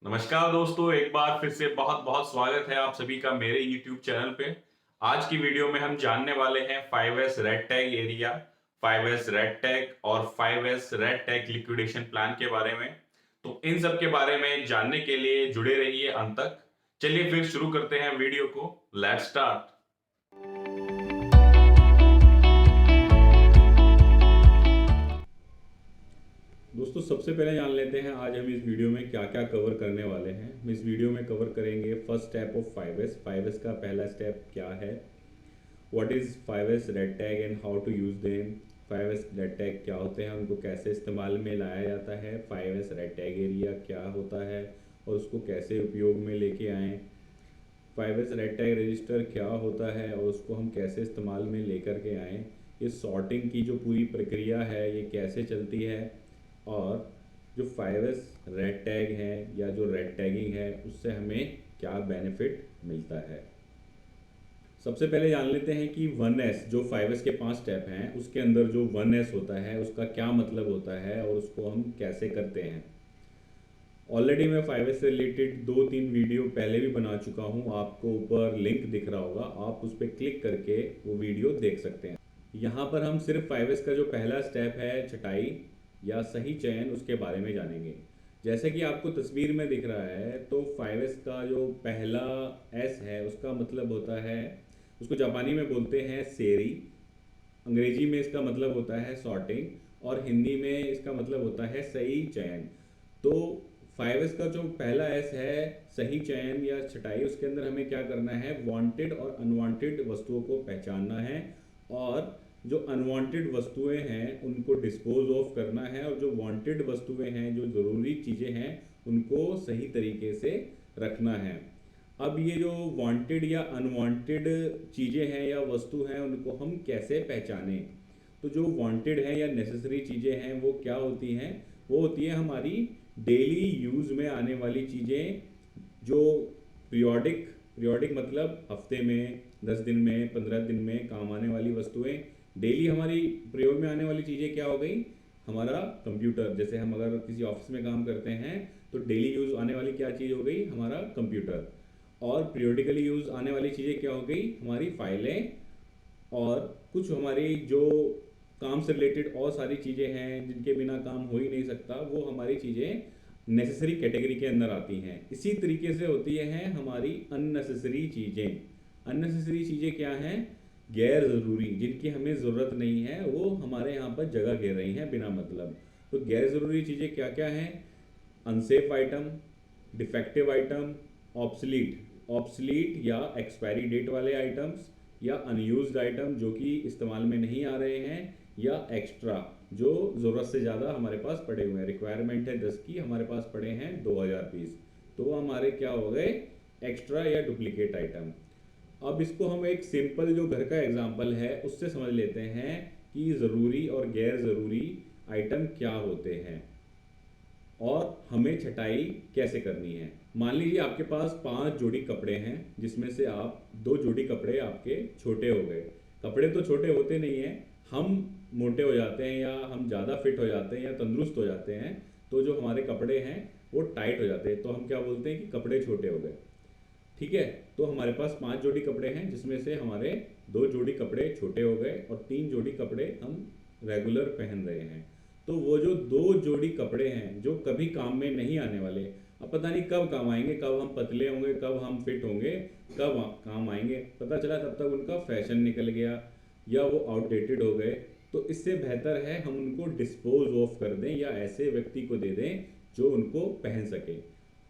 नमस्कार दोस्तों, एक बार फिर से बहुत बहुत स्वागत है आप सभी का मेरे YouTube चैनल पे। आज की वीडियो में हम जानने वाले हैं 5S red tag area, 5S red tag और 5S red tag liquidation plan के बारे में। तो इन सब के बारे में जानने के लिए जुड़े रहिए अंत तक। चलिए फिर शुरू करते हैं वीडियो को। Let's start. दोस्तों, सबसे पहले जान लेते हैं आज हम इस वीडियो में क्या क्या कवर करने वाले हैं। हम इस वीडियो में कवर करेंगे first step of 5S। 5S का पहला स्टेप क्या है, what is 5S red tag and how to use them. 5S red tag क्या होते हैं, उनको कैसे इस्तेमाल में लाया जाता है। 5S रेड टैग एरिया क्या होता है और उसको कैसे उपयोग में लेके आएँ। 5S रेड टैग रजिस्टर क्या होता है और उसको हम कैसे इस्तेमाल में लेकर के आएँ। इस सॉर्टिंग की जो पूरी प्रक्रिया है ये कैसे चलती है, और जो 5S रेड टैग है या जो रेड टैगिंग है उससे हमें क्या बेनिफिट मिलता है। सबसे पहले जान लेते हैं कि 1S जो 5S के 5 स्टेप हैं उसके अंदर जो 1S होता है उसका क्या मतलब होता है और उसको हम कैसे करते हैं। ऑलरेडी मैं 5S से रिलेटेड 2-3 वीडियो पहले भी बना चुका हूँ, आपको ऊपर लिंक दिख रहा होगा, आप उस पर क्लिक करके वो वीडियो देख सकते हैं। यहाँ पर हम सिर्फ 5S का जो पहला स्टेप है छटाई या सही चयन उसके बारे में जानेंगे। जैसे कि आपको तस्वीर में दिख रहा है तो 5S का जो पहला एस है उसका मतलब होता है, उसको जापानी में बोलते हैं सेरी, अंग्रेजी में इसका मतलब होता है सॉर्टिंग और हिंदी में इसका मतलब होता है सही चयन। तो 5S का जो पहला एस है सही चयन या छटाई, उसके अंदर हमें क्या करना है, वांटेड और अनवांटेड वस्तुओं को पहचानना है और जो अनवांटेड वस्तुएं हैं उनको डिस्पोज ऑफ करना है और जो वांटेड वस्तुएं हैं, जो ज़रूरी चीज़ें हैं, उनको सही तरीके से रखना है। अब ये जो वांटेड या अनवांटेड चीज़ें हैं या वस्तु हैं उनको हम कैसे पहचानें। तो जो वांटेड है या नेसेसरी चीज़ें हैं वो क्या होती हैं, वो होती है हमारी डेली यूज़ में आने वाली चीज़ें, जो पीरियोडिक पीरियोडिक मतलब हफ्ते में, 10 दिन में, 15 दिन में काम आने वाली वस्तुएं। डेली हमारी प्रयोग में आने वाली चीज़ें क्या हो गई, हमारा कंप्यूटर। जैसे हम अगर किसी ऑफिस में काम करते हैं तो डेली यूज़ आने वाली क्या चीज़ हो गई, हमारा कंप्यूटर। और पीरियोडिकली यूज़ आने वाली चीज़ें क्या हो गई, हमारी फाइलें। और कुछ हमारी जो काम से रिलेटेड और सारी चीज़ें हैं जिनके बिना काम हो ही नहीं सकता, वो हमारी चीज़ें नेसेसरी कैटेगरी के अंदर आती हैं। इसी तरीके से होती हैं हमारी अननेसेसरी चीज़ें। अननेसेसरी चीज़ें क्या हैं, गैर ज़रूरी, जिनकी हमें ज़रूरत नहीं है, वो हमारे यहाँ पर जगह घेर रही हैं बिना मतलब। तो गैर ज़रूरी चीज़ें क्या क्या हैं, unsafe item, defective item, obsolete obsolete या एक्सपायरी डेट वाले आइटम्स, या अनयूज्ड आइटम जो कि इस्तेमाल में नहीं आ रहे हैं, या एक्स्ट्रा जो ज़रूरत से ज़्यादा हमारे पास पड़े हुए हैं। रिक्वायरमेंट है 10 की, हमारे पास पड़े हैं 2000 पीस, तो वो हमारे क्या हो गए, एक्स्ट्रा या डुप्लीकेट आइटम। अब इसको हम एक सिंपल जो घर का एग्जांपल है उससे समझ लेते हैं कि ज़रूरी और गैर ज़रूरी आइटम क्या होते हैं और हमें छटाई कैसे करनी है। मान लीजिए आपके पास 5 जोड़ी कपड़े हैं जिसमें से आप 2 जोड़ी कपड़े आपके छोटे हो गए। कपड़े तो छोटे होते नहीं हैं, हम मोटे हो जाते हैं या हम ज़्यादा फिट हो जाते हैं या तंदुरुस्त हो जाते हैं, तो जो हमारे कपड़े हैं वो टाइट हो जाते हैं, तो हम क्या बोलते हैं कि कपड़े छोटे हो गए। ठीक है, तो हमारे पास 5 जोड़ी कपड़े हैं जिसमें से हमारे 2 जोड़ी कपड़े छोटे हो गए और 3 जोड़ी कपड़े हम रेगुलर पहन रहे हैं। तो वो जो 2 जोड़ी कपड़े हैं जो कभी काम में नहीं आने वाले, अब पता नहीं कब काम आएंगे, कब हम पतले होंगे, कब हम फिट होंगे, कब काम आएंगे, पता चला तब तक उनका फैशन निकल गया या वो आउटडेटेड हो गए। तो इससे बेहतर है हम उनको डिस्पोज ऑफ कर दें या ऐसे व्यक्ति को दे दें जो उनको पहन सके।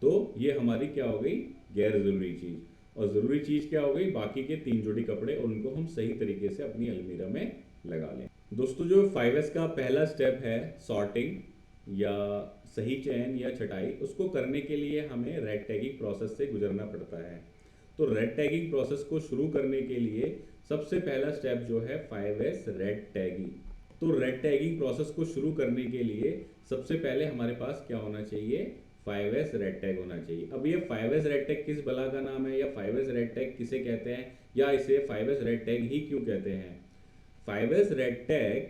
तो ये हमारी क्या हो गई, गैर ज़रूरी चीज़। और ज़रूरी चीज़ क्या हो गई, बाकी के 3 जोड़ी कपड़े, और उनको हम सही तरीके से अपनी अलमीरा में लगा लें। दोस्तों, जो 5S का पहला स्टेप है सॉर्टिंग या सही चयन या छटाई, उसको करने के लिए हमें रेड टैगिंग प्रोसेस से गुजरना पड़ता है। तो रेड टैगिंग प्रोसेस को शुरू करने के लिए सबसे पहला स्टेप जो है 5S रेड टैगिंग। तो रेड टैगिंग प्रोसेस को शुरू करने के लिए सबसे पहले हमारे पास क्या होना चाहिए, 5S रेड टैग होना चाहिए। अब ये 5S रेड टैग किस बला का नाम है या 5S रेड टैग किसे कहते हैं या इसे 5S रेड टैग ही क्यों कहते हैं। 5S red tag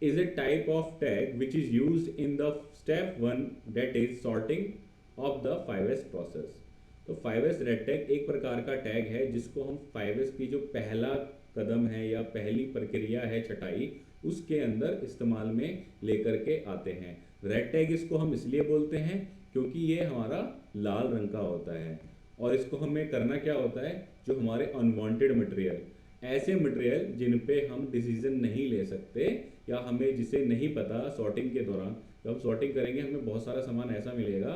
is a type of tag which is used in the step 1, that is sorting, of the 5S process. तो 5S रेड टैग एक प्रकार का टैग है जिसको हम 5S की जो पहला कदम है या पहली प्रक्रिया है छटाई, उसके अंदर इस्तेमाल में लेकर के आते हैं। रेड टैग इसको हम इसलिए बोलते हैं क्योंकि ये हमारा लाल रंग का होता है, और इसको हमें करना क्या होता है, जो हमारे अनवांटेड मटेरियल, ऐसे मटेरियल जिन पे हम डिसीजन नहीं ले सकते या हमें जिसे नहीं पता सॉर्टिंग के दौरान, जब हम सॉर्टिंग करेंगे हमें बहुत सारा सामान ऐसा मिलेगा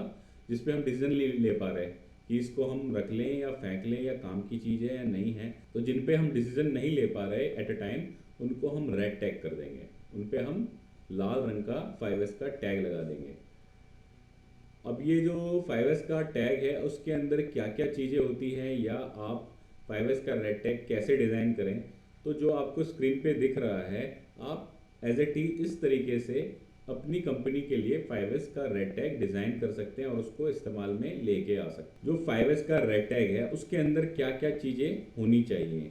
जिस पे हम डिसीजन ले पा रहे हैं कि इसको हम रख लें या फेंक लें या काम की चीज़ है या नहीं है। तो जिन पे हम डिसीजन नहीं ले पा रहे एट अ टाइम, उनको हम रेड टैग कर देंगे, उन पे हम लाल रंग का 5S का टैग लगा देंगे। अब ये जो 5S का टैग है उसके अंदर क्या क्या चीज़ें होती हैं या आप 5S का रेड टैग कैसे डिज़ाइन करें, तो जो आपको स्क्रीन पे दिख रहा है, आप एज ए टी इस तरीके से अपनी कंपनी के लिए 5S का रेड टैग डिज़ाइन कर सकते हैं और उसको इस्तेमाल में लेके आ सकते हैं। जो 5S का रेड टैग है उसके अंदर क्या क्या चीज़ें होनी चाहिए।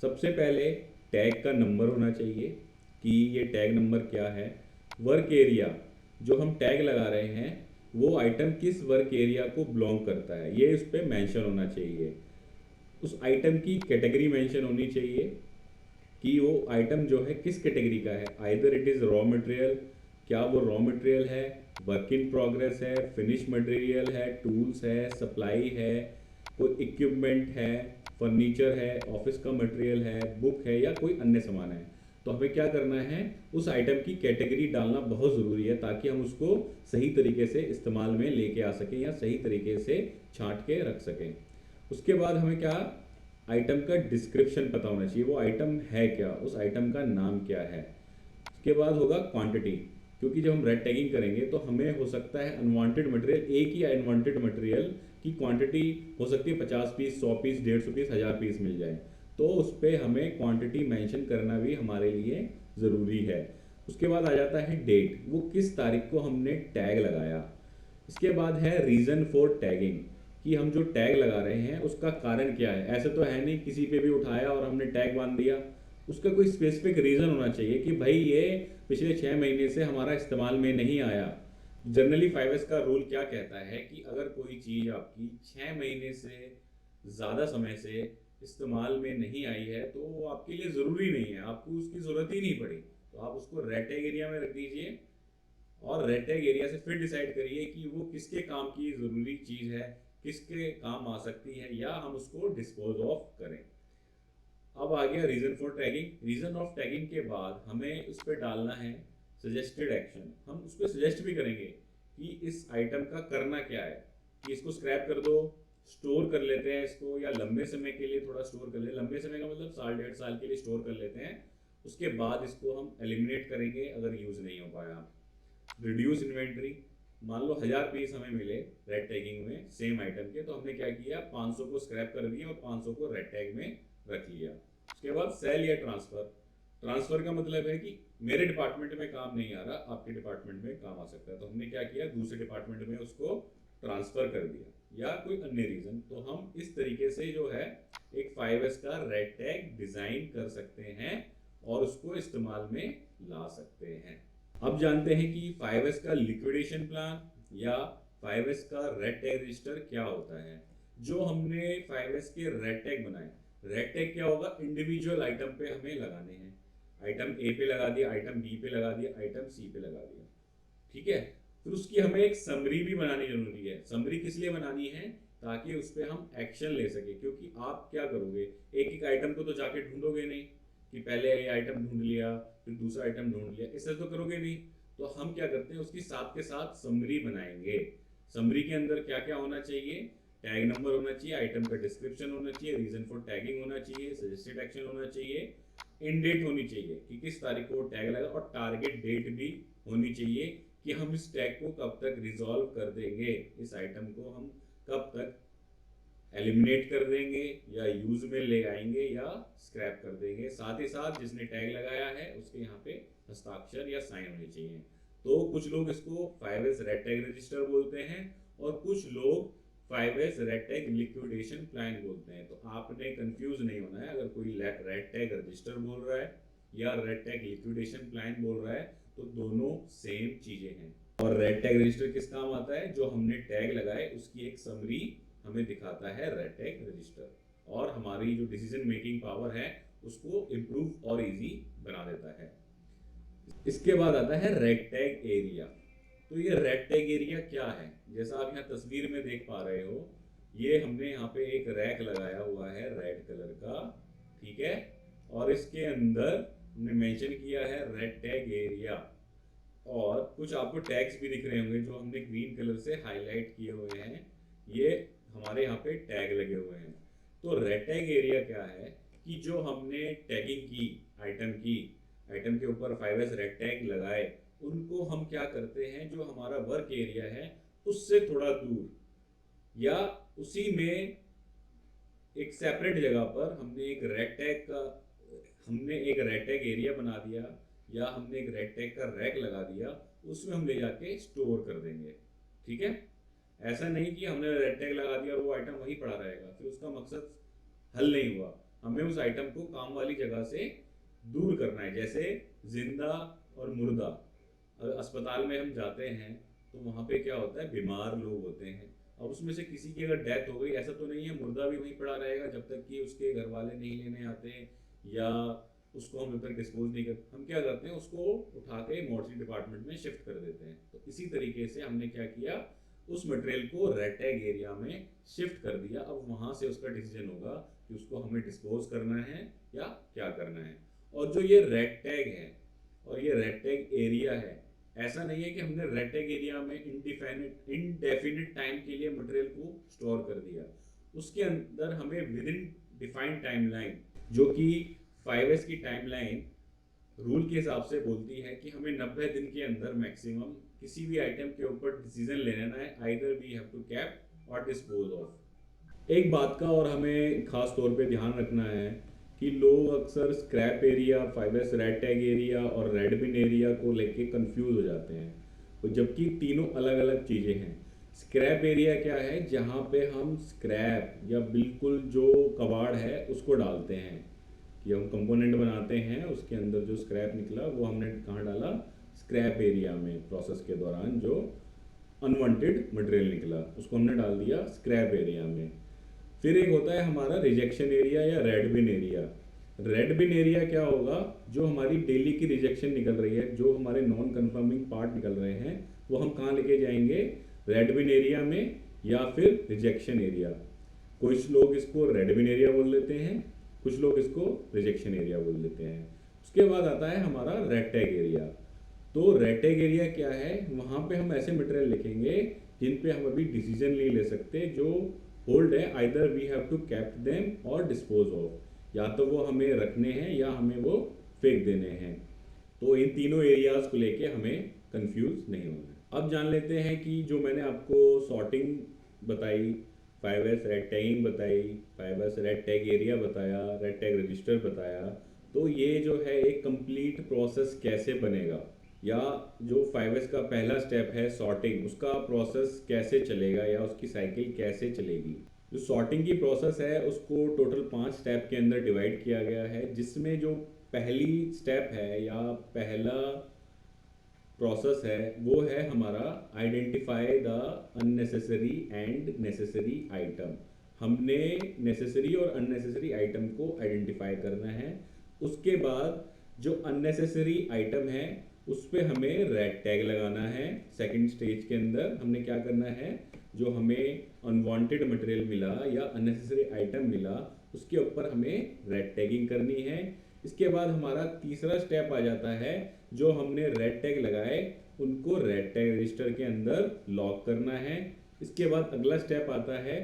सबसे पहले टैग का नंबर होना चाहिए कि ये टैग नंबर क्या है। वर्क एरिया, जो हम टैग लगा रहे हैं वो आइटम किस वर्क एरिया को बिलोंग करता है, ये उस पर मेंशन होना चाहिए। उस आइटम की कैटेगरी मेंशन होनी चाहिए कि वो आइटम जो है किस कैटेगरी का है, either it is raw material, क्या वो रॉ मटेरियल है, वर्क इन प्रोग्रेस है, फिनिश मटेरियल है, टूल्स है, सप्लाई है, कोई इक्विपमेंट है, फर्नीचर है, ऑफिस का मटेरियल है, बुक है या कोई अन्य सामान है। तो हमें क्या करना है, उस आइटम की कैटेगरी डालना बहुत ज़रूरी है ताकि हम उसको सही तरीके से इस्तेमाल में लेके आ सकें या सही तरीके से छांट के रख सकें। उसके बाद हमें क्या, आइटम का डिस्क्रिप्शन पता होना चाहिए, वो आइटम है क्या, उस आइटम का नाम क्या है। उसके बाद होगा क्वांटिटी, क्योंकि जब हम रेड टैगिंग करेंगे तो हमें हो सकता है अनवांटेड मटेरियल, एक ही अनवांटेड मटेरियल की क्वांटिटी हो सकती है 50 पीस, 100 पीस, 150 पीस, 1000 पीस मिल जाए, तो उस पर हमें क्वांटिटी मेंशन करना भी हमारे लिए ज़रूरी है। उसके बाद आ जाता है डेट, वो किस तारीख को हमने टैग लगाया। इसके बाद है रीज़न फॉर टैगिंग, कि हम जो टैग लगा रहे हैं उसका कारण क्या है। ऐसे तो है नहीं किसी पे भी उठाया और हमने टैग बांध दिया, उसका कोई स्पेसिफिक रीज़न होना चाहिए कि भाई ये पिछले 6 महीने से हमारा इस्तेमाल में नहीं आया। जनरली 5S का रूल क्या कहता है कि अगर कोई चीज़ आपकी 6 महीने से ज़्यादा समय से इस्तेमाल में नहीं आई है तो वो आपके लिए ज़रूरी नहीं है, आपको उसकी ज़रूरत ही नहीं पड़ी, तो आप उसको रेड टैग एरिया में रख दीजिए और रेड टैग एरिया से फिर डिसाइड करिए कि वो किसके काम की ज़रूरी चीज़ है, किसके काम आ सकती है, या हम उसको डिस्पोज ऑफ करें। अब आ गया reason for tagging. Reason of tagging के बाद हमें उस पर डालना है सजेस्टेड एक्शन। हम उस पर सजेस्ट भी करेंगे कि इस आइटम का करना क्या है, कि इसको स्क्रैप कर दो, स्टोर कर लेते हैं इसको, या लंबे समय के लिए थोड़ा स्टोर कर ले, लंबे समय का मतलब साल 1.5 साल के लिए स्टोर कर लेते हैं, उसके बाद इसको हम एलिमिनेट करेंगे अगर यूज़ नहीं हो पाया। रिड्यूस इन्वेंट्री, मान लो 1000 पीस हमें मिले रेड टैगिंग में सेम आइटम के, तो हमने क्या किया, 500 को स्क्रैप कर दिया और 500 को रेड टैग में रख लिया। उसके बाद सेल या ट्रांसफर। ट्रांसफर का मतलब है कि मेरे डिपार्टमेंट में काम नहीं आ रहा, आपके डिपार्टमेंट में काम आ सकता है, तो हमने क्या किया, दूसरे डिपार्टमेंट में उसको ट्रांसफर कर दिया, या कोई अन्य रीजन। तो हम इस तरीके से जो है एक 5S का रेड टैग डिजाइन कर सकते हैं और उसको इस्तेमाल में ला सकते हैं। अब जानते हैं कि 5S का लिक्विडेशन प्लान या 5S का रेड टैग रजिस्टर क्या होता है। जो हमने 5S के रेड टैग बनाए, रेड टैग क्या होगा, इंडिविजुअल आइटम पे हमें लगाने हैं। आइटम ए पे लगा दिया, आइटम बी पे लगा दिया, आइटम सी पे लगा दिया, ठीक है। फिर उसकी हमें एक समरी भी बनानी जरूरी है। समरी किस लिए बनानी है, ताकि उस पर हम एक्शन ले सके, क्योंकि आप क्या करोगे, एक एक आइटम को तो जाके ढूंढोगे नहीं कि पहले ये आइटम ढूंढ लिया फिर दूसरा आइटम ढूंढ लिया, इससे तो करोगे नहीं। तो हम क्या करते हैं, उसकी साथ के साथ समरी बनाएंगे। समरी के अंदर क्या क्या होना चाहिए, टैग नंबर होना चाहिए, आइटम का डिस्क्रिप्शन होना चाहिए, रीजन फॉर टैगिंग होना चाहिए, सजेस्टेड एक्शन होना चाहिए, इन डेट होनी चाहिए कि किस तारीख को टैग लगा, और टारगेट डेट भी होनी चाहिए कि हम इस टैग को कब तक रिजॉल्व कर देंगे, इस आइटम को हम कब तक एलिमिनेट कर देंगे या यूज में ले आएंगे या स्क्रैप कर देंगे। साथ ही साथ जिसने टैग लगाया है उसके यहाँ पे हस्ताक्षर या साइन होने चाहिए। तो कुछ लोग इसको 5S रेड टैग रजिस्टर बोलते हैं और कुछ लोग 5S red tag liquidation plan बोलते हैं। तो आपने कंफ्यूज नहीं होना है, अगर कोई रेड टैग रजिस्टर बोल रहा है या रेड टैग लिक्विडेशन प्लान बोल रहा है तो दोनों सेम चीजें हैं। और रेड टैग रजिस्टर किस काम आता है? जो हमने टैग लगाए उसकी एक समरी हमें दिखाता है रेड टैग रजिस्टर, और हमारी जो डिसीजन मेकिंग पावर है उसको इम्प्रूव और इजी बना देता है। इसके बाद आता है रेड टैग एरिया। तो ये रेड टैग एरिया क्या है? जैसा आप यहाँ तस्वीर में देख पा रहे हो, ये हमने यहाँ पे एक रैक लगाया हुआ है रेड कलर का, ठीक है, और इसके अंदर हमने मेंशन किया है रेड टैग एरिया, और कुछ आपको टैग्स भी दिख रहे होंगे जो हमने ग्रीन कलर से हाईलाइट किए हुए हैं, ये हमारे यहाँ पे टैग लगे हुए हैं। तो रेड टैग एरिया क्या है कि जो हमने टैगिंग की आइटम के ऊपर 5S रेड टैग लगाए, उनको हम क्या करते हैं, जो हमारा वर्क एरिया है उससे थोड़ा दूर या उसी में एक सेपरेट जगह पर हमने एक रेड टैग एरिया बना दिया, या हमने एक रेड टैग का रैक लगा दिया, उसमें हम ले जाके स्टोर कर देंगे। ठीक है, ऐसा नहीं कि हमने रेड टैग लगा दिया और वो आइटम वहीं पड़ा रहेगा, फिर उसका मकसद हल नहीं हुआ। हमें उस आइटम को काम वाली जगह से दूर करना है। जैसे जिंदा और मुर्दा, अगर अस्पताल में हम जाते हैं तो वहाँ पे क्या होता है, बीमार लोग होते हैं, अब उसमें से किसी की अगर डेथ हो गई, ऐसा तो नहीं है मुर्दा भी वहीं पड़ा रहेगा जब तक कि उसके घर वाले नहीं लेने आते, या उसको हम जब तक डिस्पोज नहीं करते, हम क्या करते हैं उसको उठा के मोर्चरी डिपार्टमेंट में शिफ्ट कर देते हैं। तो इसी तरीके से हमने क्या किया, उस मटेरियल को रेड टैग एरिया में शिफ्ट कर दिया। अब वहाँ से उसका डिसीजन होगा कि उसको हमें डिस्पोज करना है या क्या करना है। और जो ये रेड टैग है और ये रेड टैग एरिया है, ऐसा नहीं है कि हमने रेड टैग एरिया में इनडेफिनिट टाइम के लिए मटेरियल को स्टोर कर दिया। उसके अंदर हमें विद इन डिफाइंड टाइमलाइन, जो कि 5S की टाइमलाइन रूल के हिसाब से बोलती है कि हमें 90 दिन के अंदर मैक्सिमम किसी भी आइटम के ऊपर डिसीजन लेना है, either we have to keep और डिस्पोज ऑफ। एक बात का और हमें खास तौर पे ध्यान रखना है कि लोग अक्सर scrap area, 5S red tag area और रेड बिन एरिया को लेके कंफ्यूज हो जाते हैं, तो जबकि तीनों अलग अलग चीज़ें हैं। स्क्रैप एरिया क्या है? जहाँ पे हम स्क्रैप या बिल्कुल जो कबाड़ है उसको डालते हैं, कि हम कंपोनेंट बनाते हैं, उसके अंदर जो स्क्रैप निकला वो हमने कहाँ डाला? स्क्रैप एरिया में। प्रोसेस के दौरान जो अनवांटेड मटेरियल निकला उसको हमने डाल दिया स्क्रैप एरिया में। फिर एक होता है हमारा रिजेक्शन एरिया या रेड बिन एरिया। रेड बिन एरिया क्या होगा? जो हमारी डेली की रिजेक्शन निकल रही है, जो हमारे नॉन कंफर्मिंग पार्ट निकल रहे हैं, वो हम कहाँ लेके जाएंगे? रेड बिन एरिया में या फिर रिजेक्शन एरिया। कुछ लोग इसको रेड बिन एरिया बोल देते हैं, कुछ लोग इसको रिजेक्शन एरिया बोल देते हैं। उसके बाद आता है हमारा रेड टैग एरिया। तो रेड टैग एरिया क्या है? वहाँ पे हम ऐसे मटेरियल लिखेंगे जिन पे हम अभी डिसीजन नहीं ले सकते, जो होल्ड है, either we have to keep them और डिस्पोज ऑफ, या तो वो हमें रखने हैं या हमें वो फेंक देने हैं। तो इन तीनों एरियाज को लेके हमें कंफ्यूज नहीं होना है। अब जान लेते हैं कि जो मैंने आपको सॉर्टिंग बताई, 5S रेड टैगिंग बताई, 5S रेड टैग एरिया बताया, रेड टैग रजिस्टर बताया, तो ये जो है एक कंप्लीट प्रोसेस कैसे बनेगा, या जो 5S का पहला स्टेप है सॉर्टिंग, उसका प्रोसेस कैसे चलेगा या उसकी साइकिल कैसे चलेगी। जो सॉर्टिंग की प्रोसेस है उसको टोटल 5 स्टेप के अंदर डिवाइड किया गया है, जिसमें जो पहली स्टेप है या पहला प्रोसेस है वो है हमारा identify the unnecessary and necessary item. हमने नेसेसरी और अननेसेसरी आइटम को आइडेंटिफाई करना है। उसके बाद जो अननेसेसरी आइटम है उस पर हमें रेड टैग लगाना है। सेकंड स्टेज के अंदर हमने क्या करना है, जो हमें अनवांटेड मटेरियल मिला या अननेसेसरी आइटम मिला उसके ऊपर हमें रेड टैगिंग करनी है। इसके बाद हमारा तीसरा स्टेप आ जाता है, जो हमने रेड टैग लगाए उनको रेड टैग रजिस्टर के अंदर लॉक करना है। इसके बाद अगला स्टेप आता है,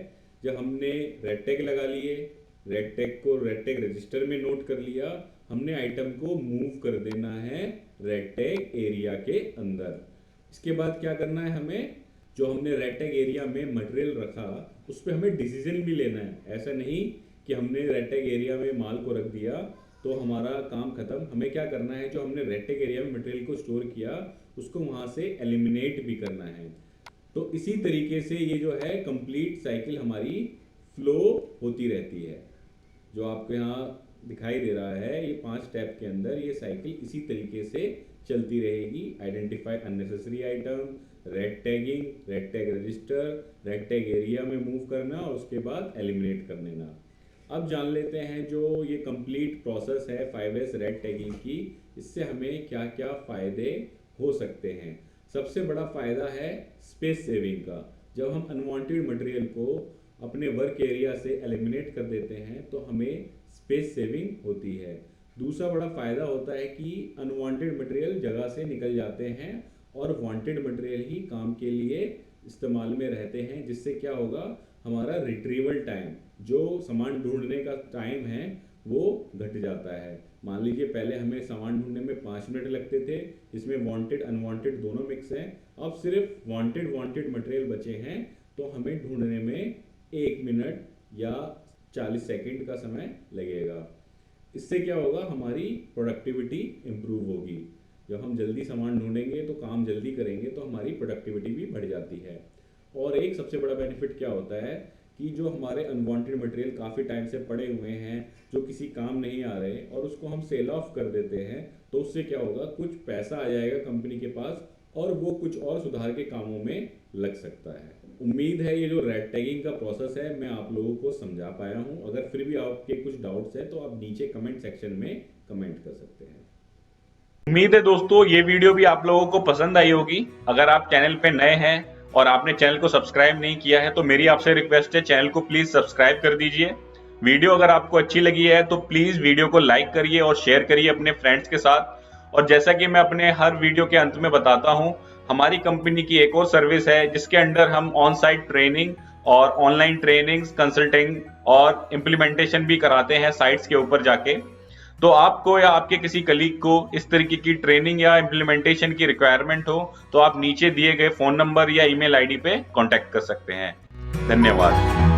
जब हमने रेड टैग लगा लिए, रेड टैग को रेड टैग रजिस्टर में नोट कर लिया, हमने आइटम को मूव कर देना है रेड टैग एरिया के अंदर। इसके बाद क्या करना है, हमें जो हमने रेड टैग एरिया में मटेरियल रखा उस पर हमें डिसीजन भी लेना है। ऐसा नहीं कि हमने रेड टैग एरिया में माल को रख दिया तो हमारा काम खत्म। हमें क्या करना है, जो हमने रेड टैग एरिया में मटेरियल को स्टोर किया उसको वहाँ से एलिमिनेट भी करना है। तो इसी तरीके से ये जो है कंप्लीट साइकिल हमारी फ्लो होती रहती है। जो आपके यहाँ दिखाई दे रहा है, ये 5 स्टेप के अंदर ये साइकिल इसी तरीके से चलती रहेगी। Identify unnecessary item, red tagging, red tag register, red tag area में मूव करना और उसके बाद एलिमिनेट कर देना। अब जान लेते हैं जो ये कंप्लीट प्रोसेस है 5S रेड टैगिंग की, इससे हमें क्या क्या फ़ायदे हो सकते हैं। सबसे बड़ा फ़ायदा है स्पेस सेविंग का। जब हम अनवांटेड मटेरियल को अपने वर्क एरिया से एलिमिनेट कर देते हैं तो हमें स्पेस सेविंग होती है। दूसरा बड़ा फ़ायदा होता है कि अनवांटेड मटेरियल जगह से निकल जाते हैं और वांटेड मटेरियल ही काम के लिए इस्तेमाल में रहते हैं, जिससे क्या होगा, हमारा रिट्रीवल टाइम, जो सामान ढूंढने का टाइम है वो घट जाता है। मान लीजिए पहले हमें सामान ढूंढने में 5 मिनट लगते थे, इसमें वांटेड अनवांटेड दोनों मिक्स हैं। अब सिर्फ वांटेड मटेरियल बचे हैं तो हमें ढूंढने में 1 मिनट या 40 सेकंड का समय लगेगा। इससे क्या होगा, हमारी प्रोडक्टिविटी इम्प्रूव होगी। जब हम जल्दी सामान ढूंढेंगे तो काम जल्दी करेंगे तो हमारी प्रोडक्टिविटी भी बढ़ जाती है। और एक सबसे बड़ा बेनिफिट क्या होता है कि जो हमारे अनवांटेड मटेरियल काफ़ी टाइम से पड़े हुए हैं, जो किसी काम नहीं आ रहे, और उसको हम सेल ऑफ कर देते हैं तो उससे क्या होगा, कुछ पैसा आ जाएगा कंपनी के पास और वो कुछ और सुधार के कामों में लग सकता है। उम्मीद है ये जो रेड टैगिंग का प्रोसेस है मैं आप लोगों को समझा पाया हूँ। अगर फिर भी आपके कुछ डाउट्स हैं तो आप नीचे कमेंट सेक्शन में कमेंट कर सकते हैं। उम्मीद है दोस्तों ये वीडियो भी आप लोगों को पसंद आई होगी। अगर आप चैनल पे नए हैं और आपने चैनल को सब्सक्राइब नहीं किया है तो मेरी आपसे रिक्वेस्ट है, चैनल को प्लीज सब्सक्राइब कर दीजिए। वीडियो अगर आपको अच्छी लगी है तो प्लीज वीडियो को लाइक करिए और शेयर करिए अपने फ्रेंड्स के साथ। और जैसा कि मैं अपने हर वीडियो के अंत में बताता हूं, हमारी कंपनी की एक और सर्विस है जिसके अंडर हम ऑन साइट ट्रेनिंग और ऑनलाइन ट्रेनिंग्स, कंसल्टिंग और इम्प्लीमेंटेशन भी कराते हैं साइट्स के ऊपर जाके। तो आपको या आपके किसी कलीग को इस तरीके की ट्रेनिंग या इम्प्लीमेंटेशन की रिक्वायरमेंट हो तो आप नीचे दिए गए फोन नंबर या ईमेल आईडी पे कांटेक्ट कर सकते हैं। धन्यवाद।